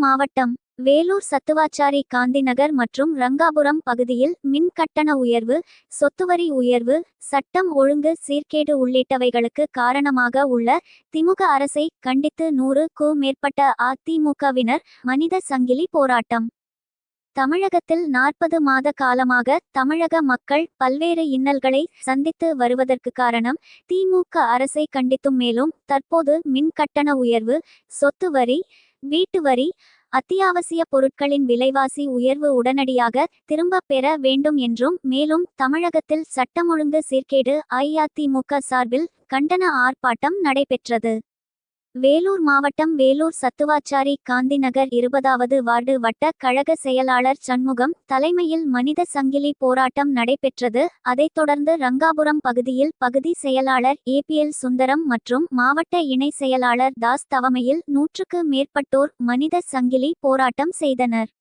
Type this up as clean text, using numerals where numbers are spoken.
மாவட்டம் வேலூர் சத்துவாச்சாரி காந்திநகர் மற்றும் ரங்காபுரம் பகுதியில் மின் கட்டண உயர்வு, சொத்துவரி உயர்வு, சட்டம் ஒழுங்கு சீர்கேடு உள்ளிட்டவைகளுக்கு காரணமாக உள்ள திமுக அரசை கண்டித்து 100க்கும் மேற்பட்ட அதிமுகவினர் மனித சங்கிலி போராட்டம். தமிழகத்தில் 40 மாத காலமாக தமிழக மக்கள் பல்வேறு இன்னல்களை சந்தித்து வருவதற்கு காரணம் திமுக அரசை கண்டித்தும், மேலும் தற்போது மின் கட்டண உயர்வு, சொத்து வரி, வீட்டு வரி, அத்தியாவசிய பொருட்களின் விலைவாசி உயர்வு உடனடியாக திரும்பப் பெற வேண்டும் என்றும், மேலும் தமிழகத்தில் சட்டம் ஒழுங்கு சீர்கேடு அஇஅதிமுக சார்பில் கண்டன ஆர்ப்பாட்டம் நடைபெற்றது. வேலூர் மாவட்டம் வேலூர் சத்துவாச்சாரி காந்திநகர் 20வது வார்டு வட்ட கழக செயலாளர் சண்முகம் தலைமையில் மனித சங்கிலி போராட்டம் நடைபெற்றது. அதைத் தொடர்ந்து ரங்காபுரம் பகுதியில் பகுதி செயலாளர் APL சுந்தரம் மற்றும் மாவட்ட இணை செயலாளர் தாஸ் தலைமையில் 100க்கு மேற்பட்டோர் மனித சங்கிலி போராட்டம் செய்தனர்.